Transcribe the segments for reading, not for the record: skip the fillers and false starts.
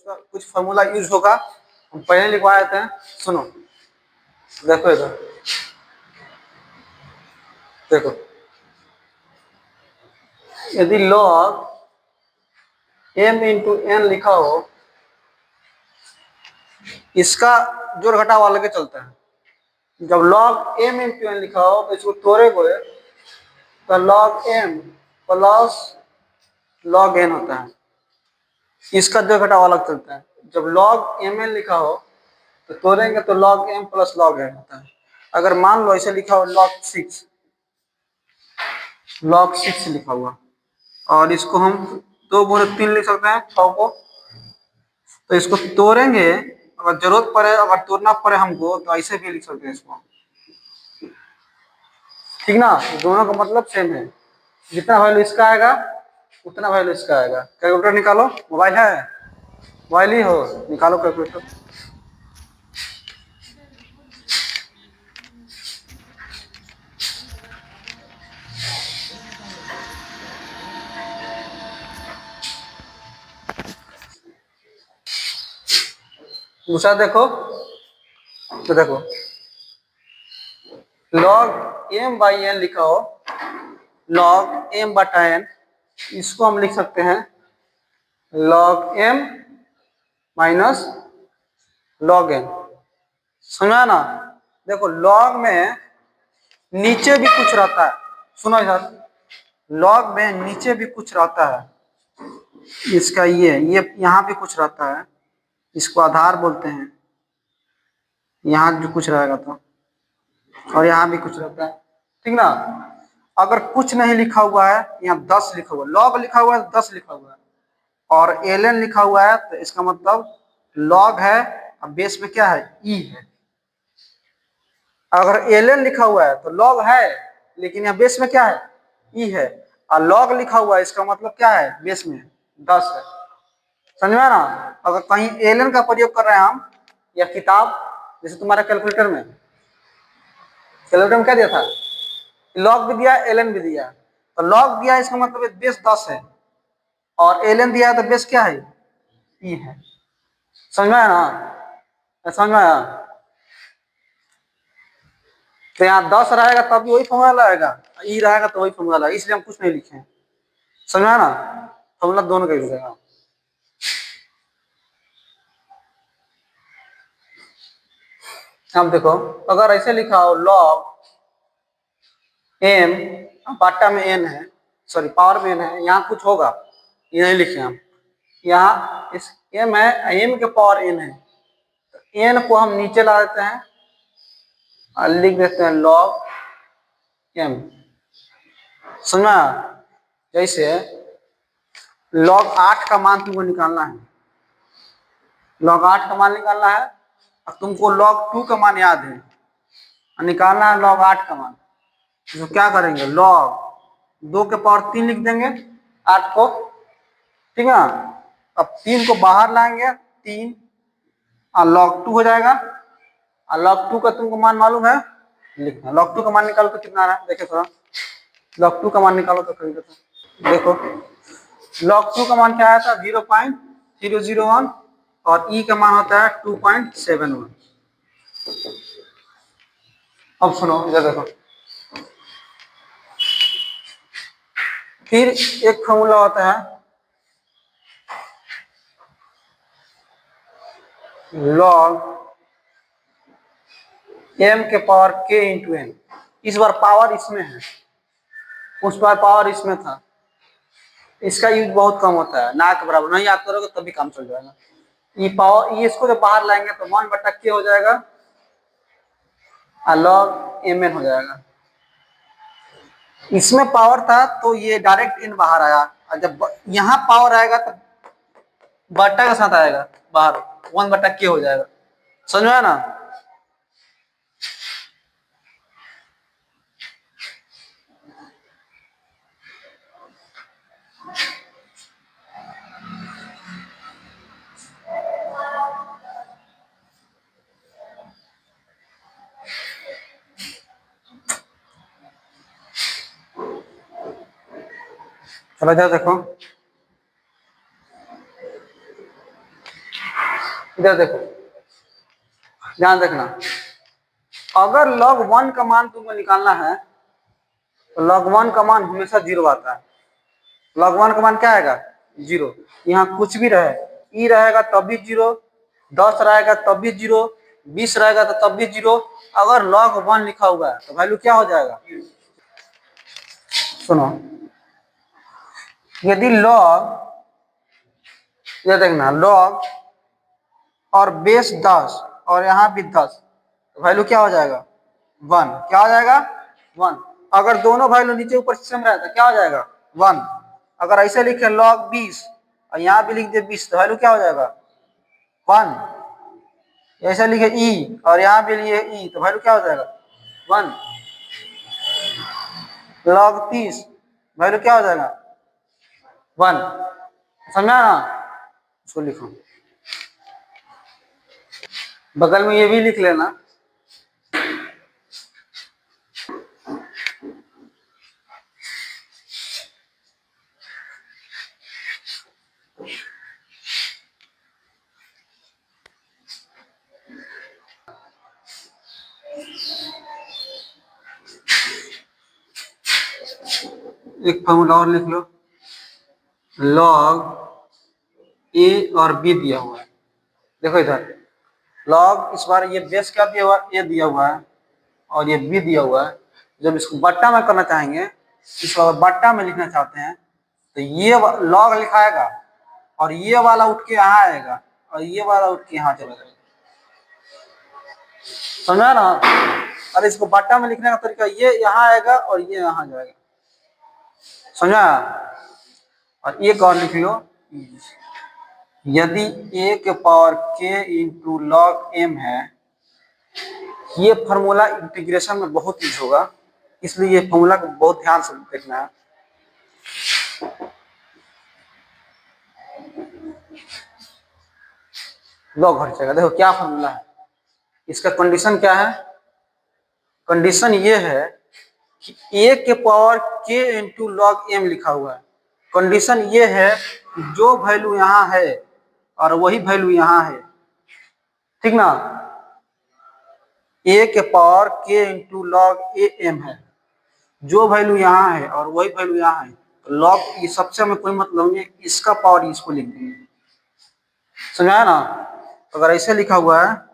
उसका कुछ formula use होगा, हम पहले लिखवा देते हैं। सुनो, देखो इधर, देखो यदि log m इंटू एन लिखा हो, इसका जोड़ घटाव अलग के चलता है। जब log m इंटू एन लिखा हो तो इसको तोड़े को तो log m plus log n होता है, इसका जोड़ घटाव अलग चलता है। जब log mn लिखा हो तो तोड़ेंगे तो log m plus log n होता है। अगर मान लो ऐसे लिखा हो log 6 लिखा हुआ, और इसको हम 2 गुणे 3 लिख सकते हैं 6 को, तो इसको तोड़ेंगे, अगर जरूरत पड़े, अगर तोड़ना पड़े हमको तो ऐसे भी लिख सकते हैं इसको, ठीक ना। दोनों का मतलब सेम है, जितना वैल्यू इसका आएगा उतना वैल्यू इसका आएगा। कैलकुलेटर निकालो, मोबाइल है, मोबाइल ही हो, निकालो कैलकुलेटर। दूसरा देखो, तो देखो log m बाई एन लिखा हो, log m बटा n, इसको हम लिख सकते हैं log m minus log n। समझा ना। देखो log में नीचे भी कुछ रहता है, सुनो इधर, log में नीचे भी कुछ रहता है, इसका ये यहाँ भी कुछ रहता है, इसको आधार बोलते हैं, यहाँ जो कुछ रहेगा तो, और यहाँ भी कुछ रहता है, ठीक ना। अगर कुछ नहीं लिखा हुआ है, यहाँ 10 लिखा हुआ है, log लिखा हुआ है तो 10 लिखा हुआ है, और ln लिखा हुआ है तो इसका मतलब log है, अब बेस में क्या है, e है। अगर ln लिखा हुआ है तो log है, लेकिन यहाँ बेस में क्या है, e है, और log लिखा हुआ है इसका मतलब क्या है, बेस में 10 है। समझ में ना। अगर कहीं ln का प्रयोग कर रहे हैं हम, या किताब, जैसे तुम्हारा कैलकुलेटर में क्या दिया था, log भी दिया ln भी दिया, तो log दिया इसका मतलब बेस 10 है, और ln दिया है तो बेस क्या है, e है। समझ में आया ना, समझ में आया। तो यहाँ 10 रहेगा तब भी वही फॉर्मूला रहेगा, ई रहेगा तो वही फॉर्मूला रहेगा, इसलिए हम कुछ नहीं लिखे हैं। समझ में ना, फॉर्मूला दोनों का यूज रहेगा। अब देखो, अगर ऐसे लिखा हो log m बटा में n है, सॉरी पावर में n है, यहाँ कुछ होगा, ये नहीं लिखे हम, यहाँ इस m है, m के पावर n है, तो n को हम नीचे ला देते हैं और लिख देते हैं log m। समझा। जैसे log 8 का मान तुमको निकालना है, log 8 का मान निकालना है, और तुमको log 2 का मान याद है, और निकालना है log 8 का मान, तो क्या करेंगे, log 2 के पावर 3 लिख देंगे 8 को, ठीक है। अब 3 को बाहर लाएंगे, 3 और log 2 हो जाएगा, और log 2 का तुमको मान मालूम है, लिखना। log 2 का मान निकालो तो कितना आ रहा है, देखो थोड़ा, log 2 का मान निकालो तो करेंगे, तो देखो log 2 का मान क्या आया था, 0.001, और e का मान होता है 2.71। अब सुनो इधर देखो, फिर एक फॉर्मूला होता है log m के पावर k इंटू n। इस बार पावर इसमें है, उस बार पावर इसमें था, इसका यूज बहुत कम होता है, ना के बराबर, नहीं याद करोगे तब भी काम चल जाएगा। ये पावर, ये इसको जब बाहर लाएंगे तो 1 बटा k हो जाएगा, और log mn हो जाएगा। इसमें पावर था तो ये डायरेक्ट इन बाहर आया, और जब यहाँ पावर आएगा तो बटा के साथ आएगा बाहर, 1 बटा k हो जाएगा। समझ में आया ना। चलो इधर देखो, इधर देखो, ध्यान देखना, अगर log 1 का मान तुमको निकालना है तो log 1 का मान हमेशा 0 आता है। log 1 का मान क्या आएगा? 0। यहाँ कुछ भी रहे, ई रहेगा तब भी 0, 10 रहेगा तब भी 0, 20 रहेगा तो तब भी 0। अगर log 1 लिखा हुआ है तो वैल्यू क्या हो जाएगा? सुनो, यदि log, ये देखना, log और बेस 10 और यहाँ भी 10, तो वैल्यू क्या हो जाएगा? 1। क्या हो जाएगा? 1। अगर दोनों वैल्यू नीचे ऊपर सेम रहे तो क्या हो जाएगा? 1। अगर ऐसे लिखे log 20 और यहाँ भी लिख दे 20 तो वैल्यू क्या हो जाएगा? 1। ऐसे लिखे ई और यहाँ भी लिए ई तो वैल्यू क्या हो जाएगा? 1। log 30 वैल्यू क्या हो जाएगा? 1। समझा ना? इसको लिखो, बगल में ये भी लिख लेना। एक फॉर्मूला और लिख लो, log a और b दिया हुआ है। देखो इधर log, इस बार ये बेस क्या दिया हुआ है? a दिया हुआ है और ये b दिया हुआ है। जब इसको बट्टा में करना चाहेंगे, इसको बट्टा में लिखना चाहते हैं तो ये log लिखाएगा और ये वाला उठ के यहाँ आएगा और ये वाला उठ के यहाँ चला जाएगा। समझा ना? अरे इसको बट्टा में लिखने का तरीका, ये यहाँ आएगा और ये यहाँ जाएगा। समझा? और एक और लिख लो, यदि a के power k into log m है, ये फॉर्मूला इंटीग्रेशन में बहुत यूज होगा, इसलिए ये फॉर्मूला को बहुत ध्यान से देखना है। लॉग हट जाएगा। देखो क्या फॉर्मूला है इसका, कंडीशन क्या है? कंडीशन ये है कि a के power k into log m लिखा हुआ है। कंडीशन ये है कि जो वैल्यू यहाँ है और वही वैल्यू यहाँ है, ठीक ना? a के power k into log am है, जो वैल्यू यहाँ है और वही वैल्यू यहाँ है, तो लॉग ये सबसे हमें कोई मतलब नहीं, इसका पावर इसको लिख देंगे। समझाया ना? अगर ऐसे लिखा हुआ है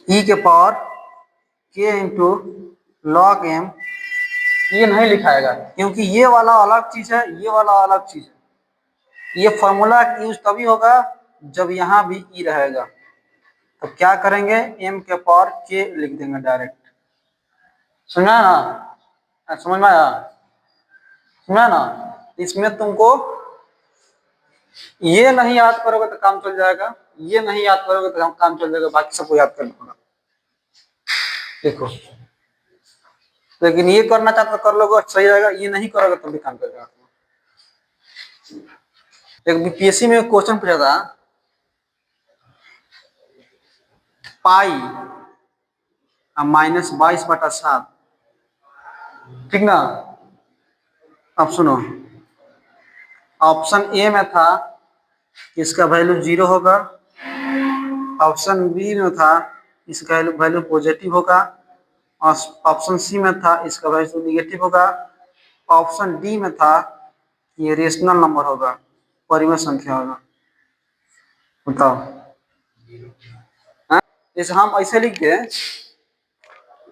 e के power k into log m, ये नहीं लिखाएगा क्योंकि ये वाला अलग चीज है, ये वाला अलग चीज है। ये फॉर्मूला यूज तभी होगा जब यहाँ भी e रहेगा। तो क्या करेंगे? m के पावर k लिख देंगे डायरेक्ट। समझा ना? समझ में आया? समझा ना? इसमें तुमको ये नहीं याद करोगे तो काम चल जाएगा, ये नहीं याद करोगे तो काम चल जाएगा, बाकी सबको याद करना होगा। देखो, लेकिन ये करना चाहते तो कर लोगे, सही रहेगा, ये नहीं करोगे तो भी काम चल जाएगा। एक बीपीएससी में क्वेश्चन पूछा था, पाई -22/7, ठीक ना? अब सुनो, ऑप्शन ए में था इसका वैल्यू 0 होगा, ऑप्शन बी में था इसका वैल्यू पॉजिटिव होगा, ऑप्शन सी में था इसका वैल्यू निगेटिव होगा, ऑप्शन डी में था ये रेशनल नंबर होगा, परिमेय संख्या होगा। बताओ। जैसे हम ऐसे लिख दे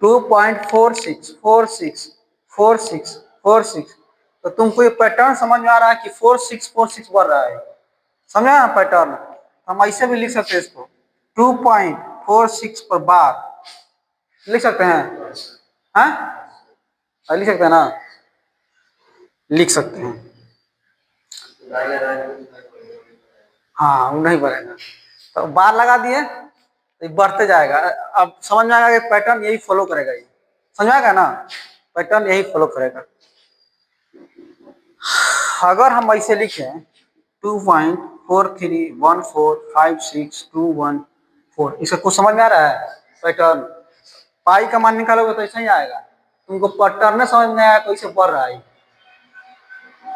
2.46464646, तो तुमको ये पैटर्न समझ में आ रहा है कि 4646 बढ़ रहा है। समझा ना पैटर्न? हम ऐसे भी लिख सकते हैं इसको, 2.46 पर बार लिख सकते हैं। हाँ, लिख सकते हैं ना? लिख सकते हैं। हाँ, वो नहीं बढ़ेगा तो बार लगा दिए तो बढ़ते जाएगा। अब समझ में आएगा कि पैटर्न यही फॉलो करेगा, ये समझ आएगा ना? पैटर्न यही फॉलो करेगा। अगर हम ऐसे लिखें 2.43145621 इसका कुछ समझ में आ रहा है? पैटर्न पाई का मान निकालोगे तो ऐसा ही आएगा। तुमको पैटर्न समझ में आया तो इसे बढ़ रहा है।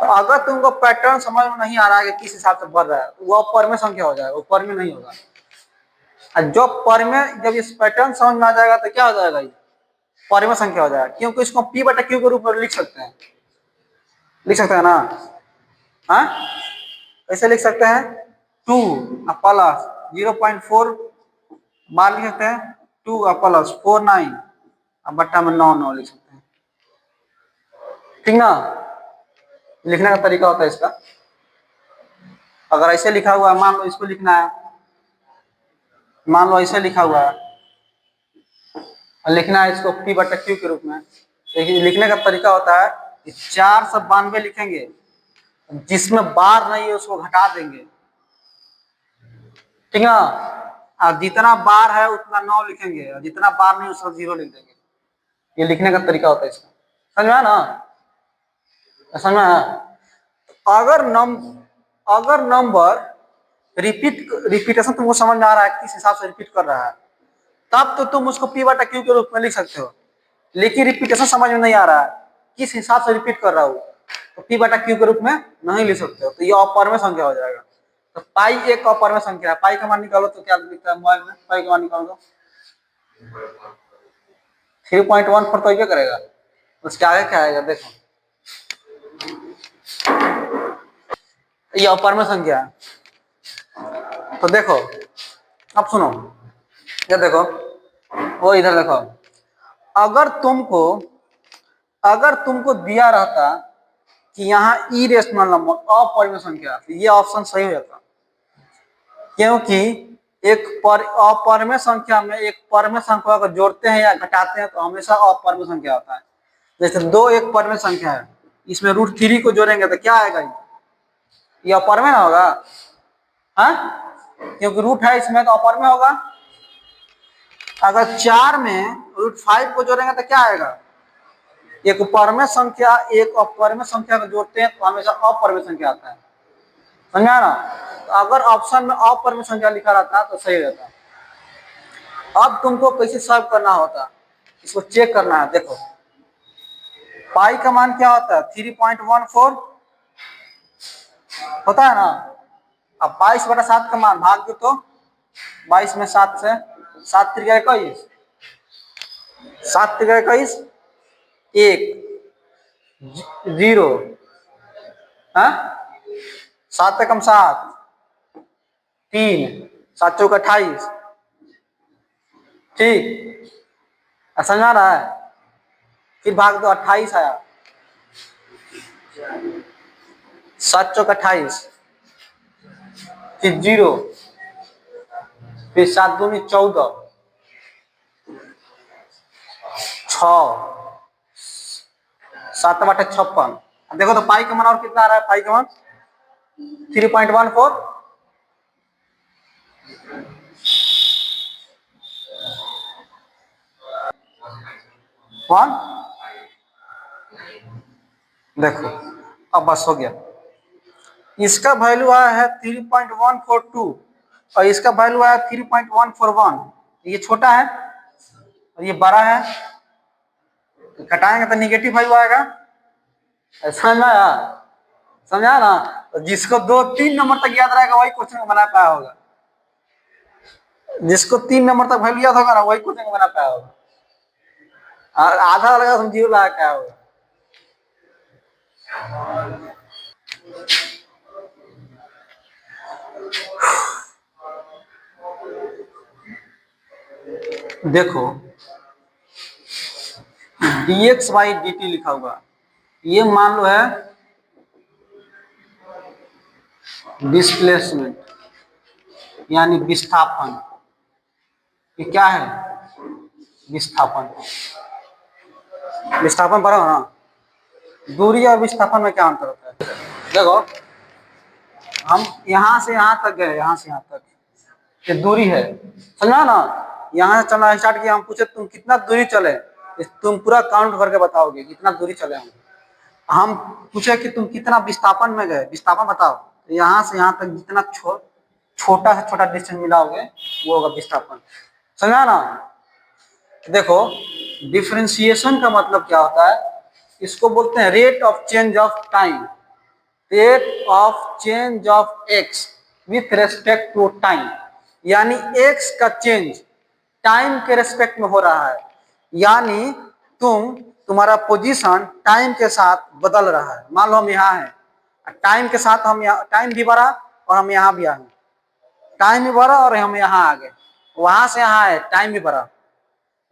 तो अगर तुमको पैटर्न समझ में नहीं आ रहा है कि किस हिसाब से बढ़ रहा है, वो पर में संख्या हो जाएगा, ऊपर में नहीं होगा। और जो पर में, जब इस पैटर्न समझ में आ जाएगा तो क्या हो जाएगा, ये पर में संख्या हो जाएगा, क्योंकि इसको पी बटा क्यू के रूप में लिख सकते हैं ना। हाँ, कैसे लिख सकते हैं, 2 प्लस 0.4 बार लिख सकते हैं, 2 प्लस 4 9 बट्टा में 9 9 लिख सकते हैं, ठीक ना। लिखने का तरीका होता है इसका। अगर ऐसे लिखा हुआ है, मान लो इसको लिखना है, मान लो ऐसे लिखा हुआ है और लिखना है इसको पी बटा क्यू के रूप में, देखिए लिखने का तरीका होता है कि 492 लिखेंगे, जिसमें बार नहीं है उसको घटा देंगे, ठीक ना। और जितना बार है उतना 9 लिखेंगे, और जितना बार नहीं उसको 0 लिख देंगे। ये लिखने का तरीका होता है इसका, समझ में आया ना, समझ में आया। अगर नंबर रिपीटेशन तुमको समझ में आ रहा है, किस हिसाब से रिपीट कर रहा है, तब तो तुम उसको पी बटा क्यू के रूप में लिख सकते हो। लेकिन रिपीटेशन समझ में नहीं आ रहा है, किस हिसाब से रिपीट कर रहा हूँ, तो पी बटा क्यू के रूप में नहीं लिख सकते हो, तो ये अपर में संख्या हो जाएगा। तो पाई एक अपर में संख्या है, पाई का मान निकालो तो क्या दिखता है मोबाइल में, पाई का मान निकालो तो 3.14 तो ये करेगा, उसके आगे क्या आएगा देखो, ये अपर में संख्या है। तो देखो अब सुनो, ये देखो, वो इधर देखो, अगर तुमको दिया रहता कि यहाँ इरेशनल नंबर अपरिमेय संख्या, तो ये ऑप्शन सही हो जाता, क्योंकि एक अपरिमेय संख्या में एक परिमेय संख्या को जोड़ते हैं या घटाते हैं तो हमेशा अपरिमेय संख्या होता है। जैसे 2 एक परिमेय संख्या है, इसमें √3 को जोड़ेंगे तो क्या आएगा, ये अपरिमेय ना होगा, हाँ, क्योंकि रूट है इसमें तो अपरिमेय होगा। अगर 4 में √5 को जोड़ेंगे तो क्या आएगा, एक परिमेय संख्या एक अपरिमेय संख्या को जोड़ते हैं तो हमेशा अपरिमेय संख्या आता है, समझा ना। तो अगर ऑप्शन में अपरिमेय संख्या लिखा रहता तो सही रहता। अब तुमको कैसे सॉल्व करना होता, इसको चेक करना है। देखो पाई का मान क्या होता है, 3.14 होता है ना। अब 22/7 का मान भाग दो तो 22 में 7 से 7 3 21, 7 3 21, 1 0, 7 कम 7, 3 7 चौक 28, ठीक, समझ आ रहा है। फिर भाग दो 28 आया, 7 चौक 28, फिर 0, फिर 7 दूनी 14, 6, 7 बटे 56। देखो तो पाई का मान और कितना आ रहा है, पाई का मान 3.14, देखो अब बस हो गया। इसका वैल्यू आया है 3.142 और इसका वैल्यू आया 3.141। ये छोटा है और ये बड़ा है, तो घटाएंगे तो निगेटिव वैल्यू आएगा, समझा ना। तो जिसको 2 3 नंबर तक याद रहेगा वही क्वेश्चन को बना पाया होगा, जिसको 3 नंबर तक वैल्यू याद होगा ना वही क्वेश्चन को बना पाया होगा, और आधा लगा तुम 0 लगा क्या होगा। देखो dx/dt लिखा हुआ, ये मान लो है डिस्प्लेसमेंट यानी विस्थापन। ये क्या है, विस्थापन। विस्थापन पढ़ा हो ना, दूरी और विस्थापन में क्या अंतर होता है। देखो हम यहाँ से यहाँ तक गए, यहाँ से यहाँ तक ये दूरी है, समझा ना। यहाँ से चलना स्टार्ट किया, हम पूछे तुम कितना दूरी चले, तुम पूरा काउंट करके बताओगे कितना दूरी चले हम पूछे कि तुम कितना विस्थापन में गए, विस्थापन बताओ, तो यहाँ से यहाँ तक जितना छोटा से छोटा डिस्टेंस मिलाओगे वो होगा विस्थापन, समझा ना। देखो डिफरेंशिएशन का मतलब क्या होता है, इसको बोलते हैं rate of change of time. Rate of change of X with respect to time, यानी एक्स का चेंज टाइम के रेस्पेक्ट में हो रहा है, यानी तुम्हारा पोजीशन टाइम के साथ बदल रहा है। मान लो हम यहाँ हैं, टाइम के साथ हम यहाँ, टाइम भी बढ़ा और हम यहाँ भी आ गए, टाइम भी बढ़ा और हम यहाँ आ गए, वहां से यहाँ है, टाइम भी बढ़ा।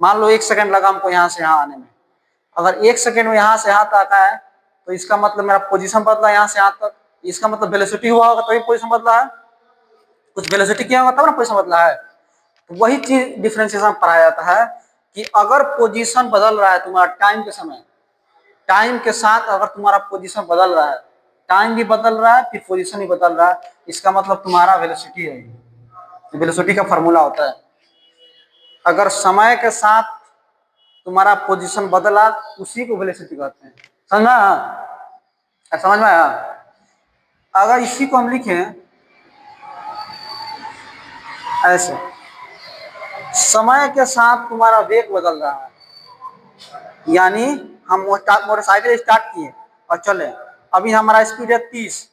मान लो 1 सेकंड लगा हमको यहाँ से यहाँ आने में, अगर 1 सेकंड में यहाँ से यहाँ तक आया है तो इसका मतलब मेरा पोजीशन बदला यहाँ से यहाँ तक, इसका मतलब वेलोसिटी हुआ होगा तभी पोजीशन बदला है, कुछ वेलोसिटी किया होगा तब ना पोजीशन बदला है। तो वही चीज डिफरेंशिएशन पढ़ाया जाता है कि अगर पोजीशन बदल रहा है तुम्हारा टाइम के समय, टाइम के साथ अगर तुम्हारा पोजीशन बदल रहा है, टाइम भी बदल रहा है फिर पोजीशन भी बदल रहा है, इसका मतलब तुम्हारा वेलोसिटी है। वेलोसिटी का फॉर्मूला होता है, अगर समय के साथ तुम्हारा पोजीशन बदला उसी को वेलोसिटी कहते हैं। समझ में आया? अगर इसी को हम लिखें ऐसे, समय के साथ तुम्हारा वेग बदल रहा है, यानी हम मोटरसाइकिल स्टार्ट किए और चले, अभी हमारा स्पीड है 30,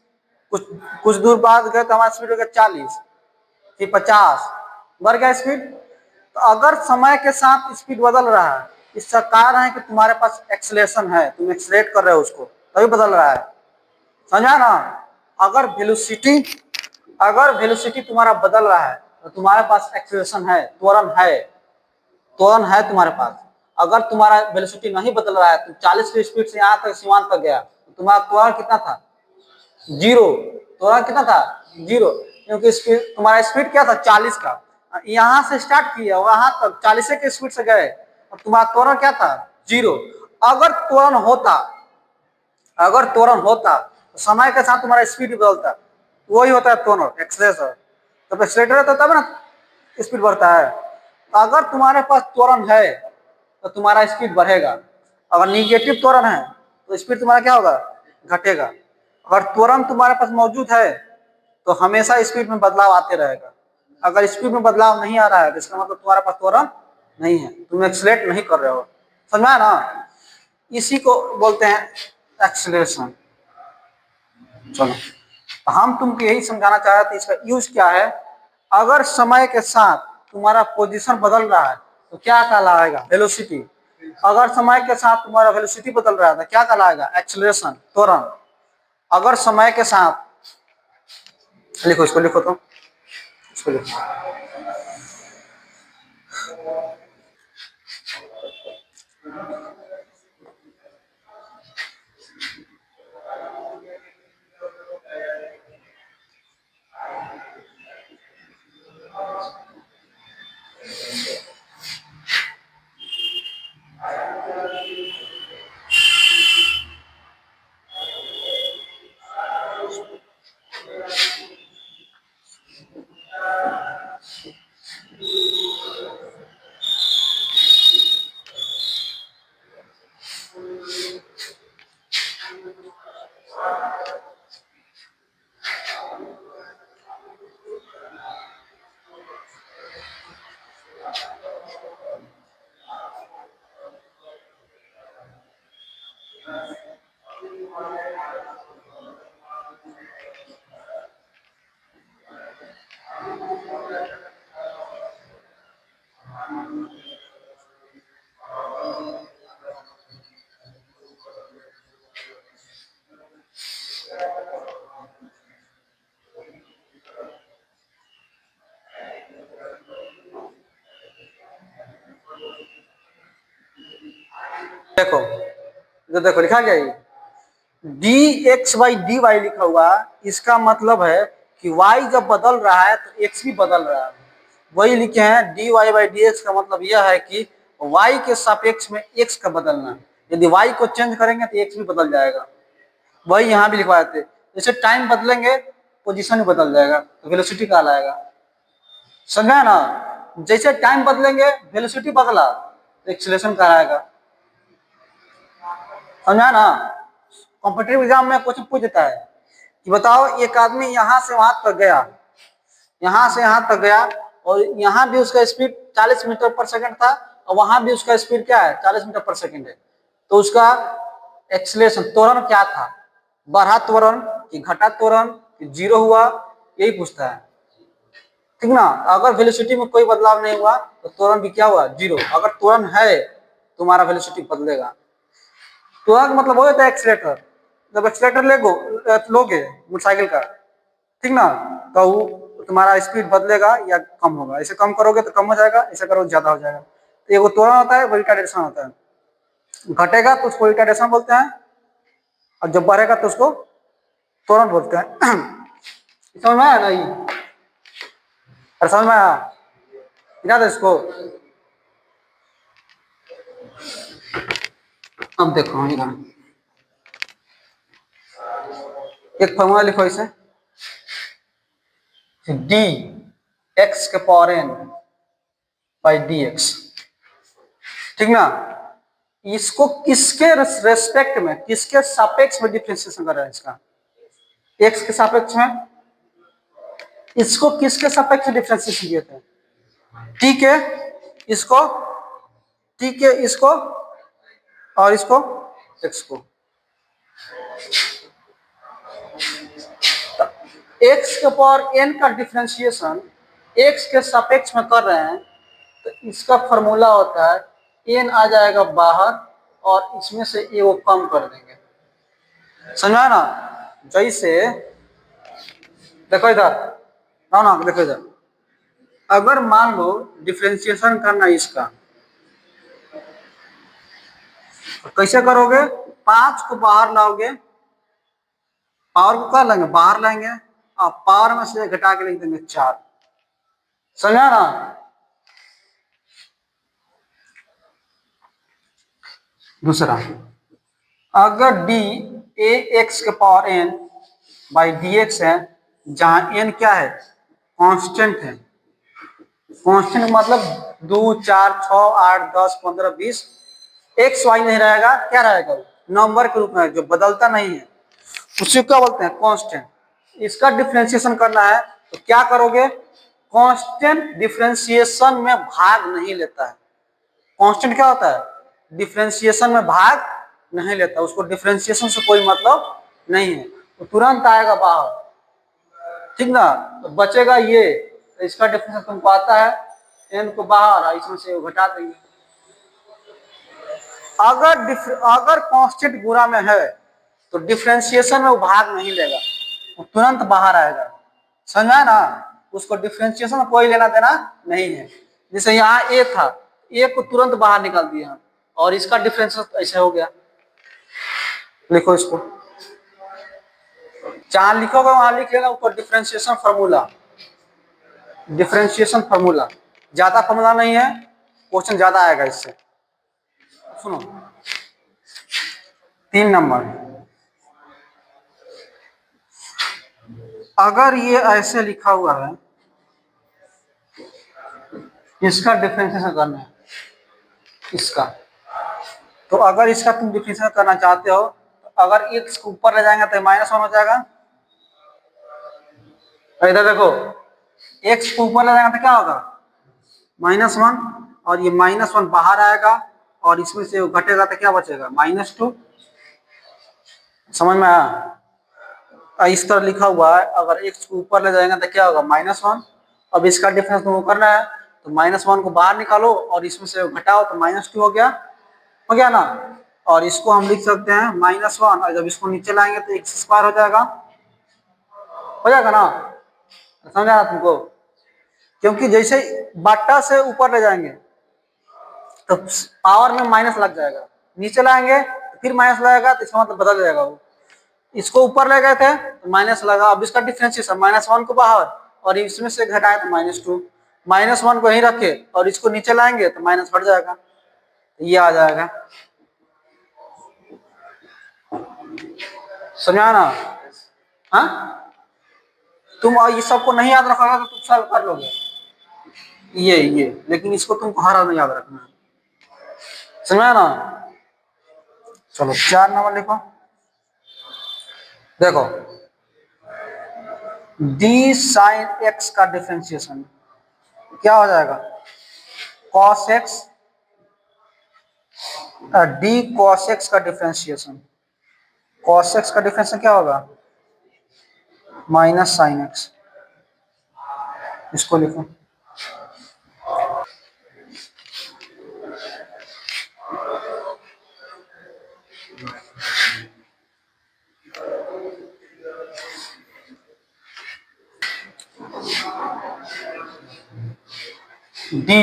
कुछ दूर बाद गए तो हमारा स्पीड हो गया 40, फिर 50, बढ़ गया स्पीड। तो अगर समय के साथ स्पीड बदल रहा है, इसका कारण है कि तुम्हारे पास एक्सेलरेशन है, तुम एक्सेलरेट कर रहे हो उसको, तभी बदल रहा है। समझा ना? अगर वेलोसिटी तुम्हारा बदल रहा है तो तुम्हारे पास एक्सेलरेशन है, त्वरण है तुम्हारे पास। अगर तुम्हारा वेलोसिटी नहीं बदल रहा है, तुम 40 की स्पीड से यहाँ तक सीमांत तक गया, तो तुम्हारा त्वरण कितना था? 0। त्वरण कितना था? 0, क्योंकि स्पीड, तुम्हारा स्पीड क्या था? 40 का, यहाँ से स्टार्ट किया वहां तक 40 के स्पीड से गए और तुम्हारा त्वरण क्या था? 0। अगर त्वरण होता तो समय के साथ तुम्हारा स्पीड बदलता, वही होता है त्वरण, एक्सेलरेशन। जब एक्सेलरेटर रहता तब ना स्पीड बढ़ता है। अगर तुम्हारे पास त्वरण है तो तुम्हारा स्पीड बढ़ेगा, अगर निगेटिव त्वरण है तो स्पीड तुम्हारा क्या होगा? घटेगा। अगर त्वरण तुम्हारे पास मौजूद है तो हमेशा स्पीड में बदलाव आते रहेगा, अगर स्पीड में बदलाव नहीं आ रहा है तो इसका मतलब तुम्हारे पास त्वरण नहीं है, तुम एक्सेलरेट नहीं कर रहे हो। समझा ना? इसी को बोलते हैं एक्सेलरेशन। चलो, तो हम तुमको यही समझाना चाह रहे थे, इसका यूज क्या है। अगर समय के साथ तुम्हारा पोजीशन बदल रहा है तो क्या कहलाएगा? वेलोसिटी। अगर समय के साथ तुम्हारा वेलोसिटी बदल रहा है तो क्या कहलाएगा? एक्सेलरेशन, त्वरण। अगर समय के साथ, लिखो इसको, लिखो तो इसको लिखो। देखो, जो देखो लिखा गया है dx/dy लिखा हुआ, इसका मतलब है कि y जब बदल रहा है तो x भी बदल रहा है। वही लिखे हैं dy/dx का मतलब यह है कि y के सापेक्ष में x का बदलना, यदि y को चेंज करेंगे तो x भी बदल जाएगा। वही यहाँ भी लिखवाए थे, जैसे टाइम बदलेंगे पोजीशन भी बदल जाएगा, तो वेलोसिटी कहलाएगा। समझा ना? जैसे टाइम बदलेंगे वेलोसिटी बदला तो एक्सेलरेशन कहलाएगा। समझा ना? कॉम्पिटिटिव एग्जाम में क्वेश्चन पूछ देता है कि बताओ एक आदमी यहाँ से वहां तक गया, यहाँ से यहाँ तक गया, और यहाँ भी उसका स्पीड 40 मीटर पर सेकंड था और वहां भी उसका स्पीड क्या है? 40 मीटर पर सेकंड है, तो उसका एक्सेलरेशन, त्वरण क्या था? बढ़ा त्वरण कि घटा त्वरण कि जीरो हुआ, यही पूछता है, ठीक ना। अगर वेलोसिटी में कोई बदलाव नहीं हुआ तो त्वरण भी क्या हुआ, जीरो। अगर त्वरण है तुम्हारा वेलोसिटी बदलेगा। त्वरण मतलब हो जाता है एक्सीलेटर। जब एक्सीलेटर लोगे मोटरसाइकिल का, ठीक ना, तो तुम्हारा स्पीड बदलेगा या कम होगा। ऐसे कम करोगे तो कम हो जाएगा, ऐसे करोगे ज्यादा हो जाएगा। तो ये वो त्वरण होता है, वो रिटार्डेशन होता है। घटेगा तो उसको रिटार्डेशन बोलते हैं, और जब बढ़ेगा तो उसको त्वरण बोलते हैं। समझ में आया नहीं? अरे समझ में आया? याद है इसको? अब देखो इधर एक फॉर्मूला लिखो इसे, डी एक्स के power N by D X, ठीक ना। इसको किसके रेस्पेक्ट में, किसके सापेक्ष में डिफरेंशिएशन कर रहा है इसका, एक्स के सापेक्ष में। इसको किसके सापेक्ष में डिफरेंशिएशन किए थे, टी के, इसको टी के, इसको और इसको एक्स को। एक्स के पावर एन का डिफरेंशिएशन एक्स के सापेक्ष में कर रहे हैं, तो इसका फॉर्मूला होता है एन आ जाएगा बाहर और इसमें से ए वो कम कर देंगे। समझा ना? जैसे देखो इधर, ना ना देखो इधर, अगर मान लो डिफरेंशिएशन करना इसका, तो कैसे करोगे, 5 को बाहर लाओगे, पावर को क्या लेंगे, बाहर लाएंगे, और पावर में से घटा के लिख देंगे 4। समझा ना? दूसरा, अगर डी ए एक्स के power N by D X है, जहां एन क्या है, कांस्टेंट है। कांस्टेंट मतलब 2 4 6 8 10 15 20, एक्स वाई नहीं रहेगा, क्या रहेगा, नंबर के रूप में जो बदलता नहीं है, उसी को बोलते हैं कांस्टेंट। इसका डिफरेंशिएशन करना है तो क्या करोगे, कांस्टेंट डिफरेंशिएशन में भाग नहीं लेता है। कांस्टेंट क्या होता है, डिफरेंशिएशन में भाग नहीं लेता, उसको डिफरेंशिएशन से कोई मतलब नहीं है, तो तुरंत आएगा बाहर, ठीक ना। तो बचेगा ये, तो इसका डिफरेंशिएशन तुमको आता है, एन को बाहर इसमें से घटा देंगे। अगर कांस्टेंट गुणा में है तो डिफरेंशिएशन में वो भाग नहीं लेगा, वो तुरंत बाहर आएगा। समझा ना? उसको डिफरेंशिएशन में कोई लेना देना नहीं है। जैसे यहाँ ए था, ए को तुरंत बाहर निकाल दिया और इसका डिफरेंशिएशन ऐसे हो गया। लिखो इसको, जहां लिखोगे वहां लिख लेना ऊपर डिफरेंशिएशन फार्मूला। डिफरेंशिएशन फार्मूला ज्यादा फार्मूला नहीं है, क्वेश्चन ज्यादा आएगा इससे। सुनो 3 नंबर, अगर ये ऐसे लिखा हुआ है, इसका डिफरेंशिएशन करना है इसका, तो अगर इसका तुम डिफरेंशिएशन करना चाहते हो, तो अगर एक्स को ऊपर ले जाएंगे तो -1 हो जाएगा। इधर देखो, एक्स को ऊपर ले जाएंगे तो क्या होगा, -1, और ये -1 बाहर आएगा और इसमें से घटेगा तो क्या बचेगा, -2। समझ में आया? इस तरह लिखा हुआ है, अगर एक्स को ऊपर ले जाएंगे तो क्या होगा, -1। अब इसका डिफरेंस तुमको करना है, तो -1 को बाहर निकालो और इसमें से घटाओ तो -2 हो गया ना। और इसको हम लिख सकते हैं -1, और जब इसको नीचे लाएंगे तो x² हो जाएगा ना। समझ आया तुमको? क्योंकि जैसे बट्टा से ऊपर ले जाएंगे तो पावर में माइनस लग जाएगा, नीचे लाएंगे तो फिर माइनस लगेगा, तो इसका मतलब बदल जाएगा वो। इसको ऊपर ले गए थे तो माइनस लगा, अब इसका डिफरेंशिएशन -1 को बाहर और इसमें से घटाए तो -2, -1 को ही रखे और इसको नीचे लाएंगे तो माइनस हट जाएगा, तो ये आ जाएगा। समझा ना? हाँ, तुम ये सबको नहीं याद रखोगे तो तुम सॉल्व कर लोगे ये, लेकिन इसको तुमको हर हाल में याद रखना है। समझा ना? चलो 4 नंबर लिखो, देखो डी साइन एक्स का डिफरेंशिएशन क्या हो जाएगा, cos x, D cos x का डिफरेंशिएशन, cos x का डिफरेंशियल क्या होगा, माइनस साइन एक्स। इसको लिखो। डी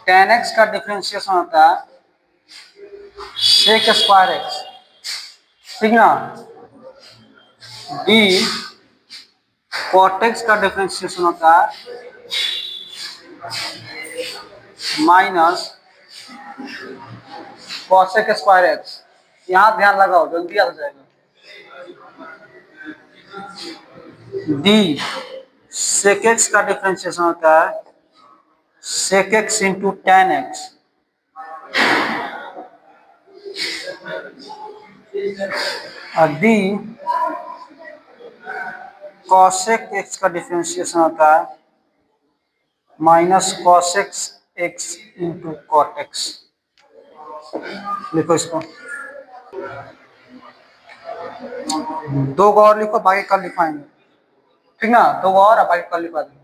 tan x का डिफरेंशिएशन होता है sec स्क्वायर एक्स, ठीक ना। डी cot x का डिफरेंशिएशन होता है माइनस cosec स्क्वायर एक्स। यहाँ ध्यान लगाओ, जल्दी आ जाएगा। डी sec x का डिफरेंशिएशन होता है sec x into tan x, और डी cosec x का डिफरेंशिएशन होता है minus cosec x into cot x। लिखो इसको, दो को और लिखो, बाकी कल लिखाएंगे, ठीक ना। दो और बाकी कल लिखा देंगे।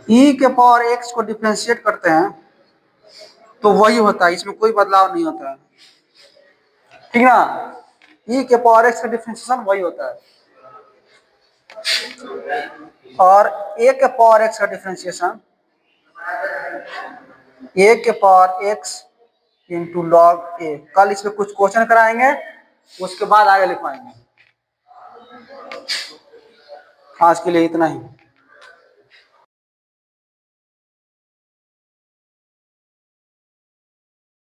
e के पावर x को डिफरेंशिएट करते हैं तो वही होता है, इसमें कोई बदलाव नहीं होता है, ठीक ना। e के पावर x का डिफरेंशिएशन वही होता है, और a के पावर x का डिफरेंशिएशन a के पावर x इंटू लॉग ए। कल इसमें कुछ क्वेश्चन कराएंगे, उसके बाद आगे लिखवाएंगे। आज के लिए इतना ही।